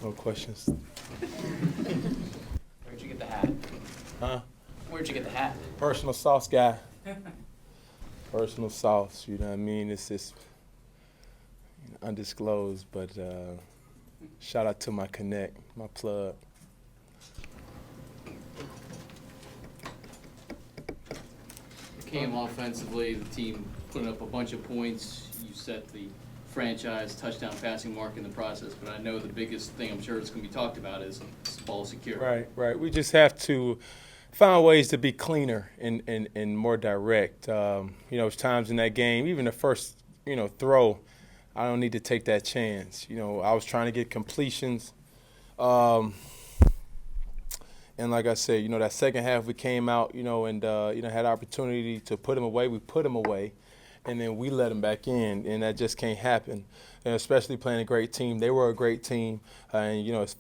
No questions. Where'd you get the hat? Huh? Where'd you get the hat? Personal sauce guy. Personal sauce, you know what I mean? It's just undisclosed, but shout out to my connect, my plug. Came offensively, the team putting up a bunch of points. You set the franchise touchdown passing mark in the process, but I know the biggest thing I'm sure it's going to be talked about is ball security. Right. We just have to find ways to be cleaner and more direct. There's times in that game, even the first, throw, I don't need to take that chance. I was trying to get completions. And like I said, that second half we came out, and had opportunity to put them away. We put them away, and then we let them back in, and that just can't happen. And especially playing a great team. They were a great team, and it's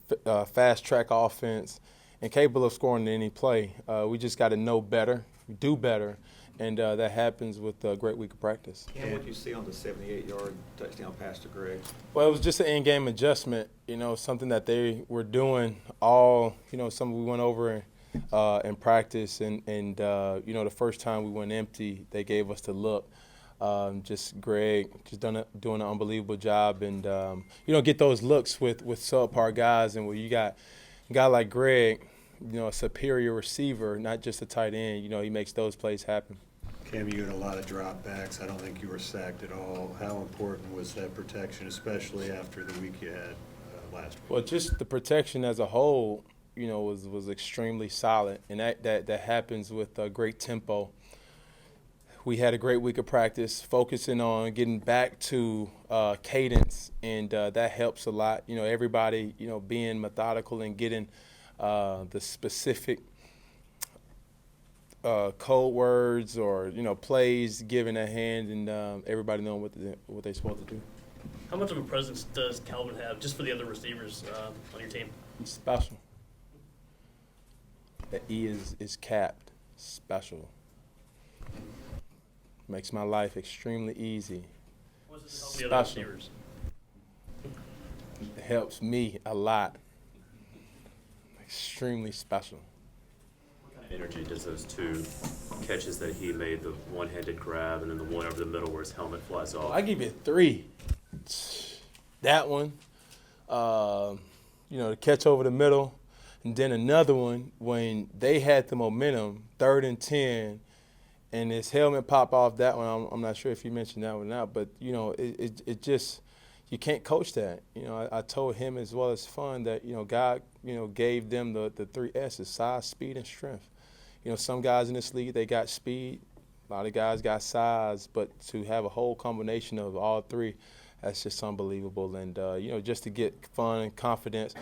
fast-track offense and capable of scoring in any play. We just got to know better, do better, and that happens with a great week of practice. And what you see on the 78-yard touchdown pass to Greg? Well, it was just an in-game adjustment, something that they were doing all, something we went over in practice. And the first time we went empty, they gave us the look. Just Greg just doing an unbelievable job. And, get those looks with subpar guys. And when you got a guy like Greg, a superior receiver, not just a tight end, he makes those plays happen. Cam, you had a lot of dropbacks. I don't think you were sacked at all. How important was that protection, especially after the week you had last week? Well, just the protection as a whole, was extremely solid, and that happens with great tempo. We had a great week of practice, focusing on getting back to cadence, and that helps a lot. Everybody, being methodical and getting the specific code words or plays given a hand, and everybody knowing what they're supposed to do. How much of a presence does Calvin have just for the other receivers on your team? He's special. The E is capped. Special. Makes my life extremely easy. What does it help the other receivers? It helps me a lot. Extremely special. Energy does those two catches that he made, the one-handed grab and then the one over the middle where his helmet flies off? I give it 3. That one, the catch over the middle, and then another one when they had the momentum, 3rd and 10, and his helmet popped off. That one, I'm not sure if you mentioned that one or not, but it just, you can't coach that. I told him as well as fun that God gave them the 3 S's: size, speed, and strength. Some guys in this league, they got speed. A lot of guys got size, but to have a whole combination of all 3, that's just unbelievable. And, just to get fun and confidence,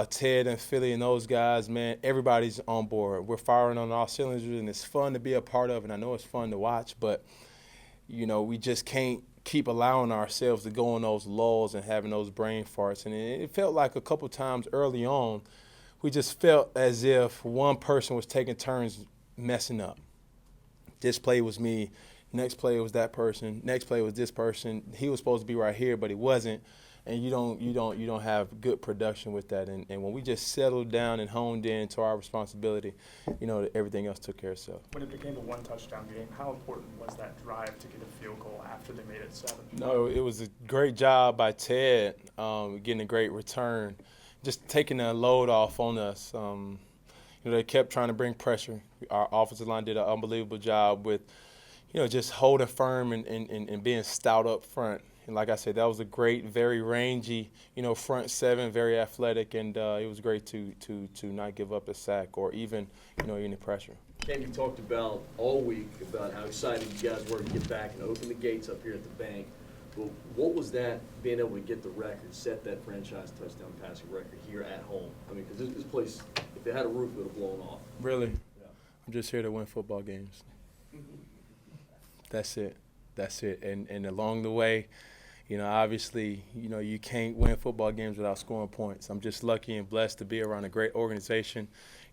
Ted and Philly and those guys, man, everybody's on board. We're firing on all cylinders, and it's fun to be a part of, and I know it's fun to watch, but, we just can't keep allowing ourselves to go in those lulls and having those brain farts. And it felt like a couple times early on, we just felt as if one person was taking turns messing up. This play was me. Next play was that person. Next play was this person. He was supposed to be right here, but he wasn't. And you don't have good production with that. And when we just settled down and honed in to our responsibility, everything else took care of itself. When it became a one-touchdown game, how important was that drive to get a field goal after they made it 7? No, it was a great job by Ted, getting a great return, just taking a load off on us. They kept trying to bring pressure. Our offensive line did an unbelievable job with, just holding firm and being stout up front. And like I said, that was a great, very rangy, front 7, very athletic, and it was great to not give up a sack or even, any pressure. Cam, you talked about all week about how excited you guys were to get back and open the gates up here at the bank. Well, what was that, being able to get the record, set that franchise touchdown passing record here at home? I mean, because this place, if it had a roof, it would have blown off. Really? Yeah. I'm just here to win football games. That's it. And along the way, obviously, you can't win football games without scoring points. I'm just lucky and blessed to be around a great organization,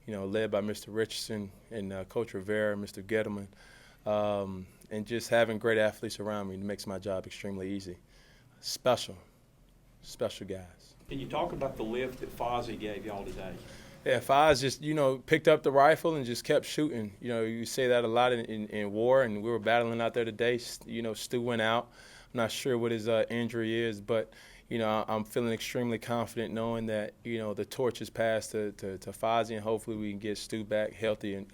led by Mr. Richardson and Coach Rivera, Mr. Gettleman. And just having great athletes around me makes my job extremely easy. Special guys. Can you talk about the lift that Fozzie gave y'all today? Yeah, Foz just, picked up the rifle and just kept shooting. You say that a lot in war, and we were battling out there today. Stu went out. I'm not sure what his injury is, but, I'm feeling extremely confident knowing that, the torch is passed to Fozzie, and hopefully we can get Stu back healthy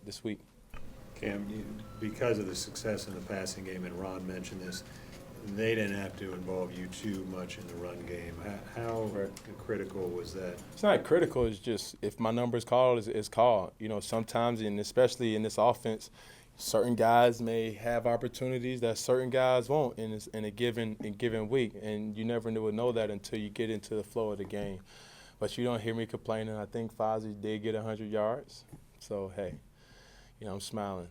this week. Cam, because of the success in the passing game, and Ron mentioned this, they didn't have to involve you too much in the run game. How critical was that? It's not critical. It's just if my number is called, it's called. Sometimes, and especially in this offense, certain guys may have opportunities that certain guys won't in a given week, and you never would know that until you get into the flow of the game. But you don't hear me complaining. I think Fozzie did get 100 yards, so hey, I'm smiling.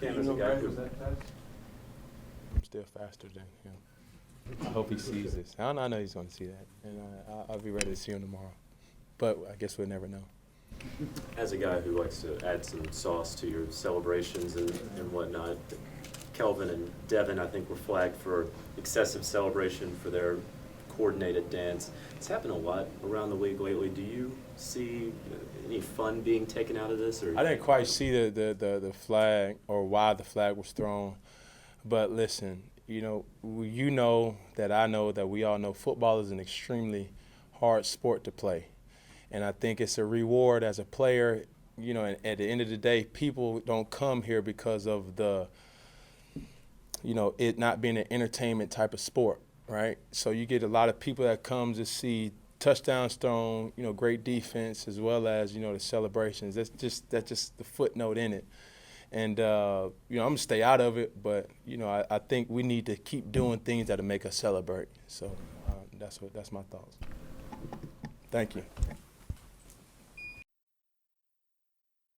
Cam, as a guy who, I'm still faster than him. I hope he sees this. I know he's going to see that, and I'll be ready to see him tomorrow. But I guess we'll never know. as a guy who likes to add some sauce to your celebrations and whatnot, Kelvin and Devin, I think, were flagged for excessive celebration for their coordinated dance. It's happened a lot around the league lately. Do you see any fun being taken out of this? Or I didn't quite see the flag or why the flag was thrown. But listen, you know that I know that we all know football is an extremely hard sport to play. And I think it's a reward as a player, and at the end of the day, people don't come here because of it not being an entertainment type of sport, right? So you get a lot of people that come to see touchdowns thrown, great defense, as well as, the celebrations. That's just the footnote in it. And, I'm going to stay out of it, but, I think we need to keep doing things that'll make us celebrate. So that's my thoughts. Thank you.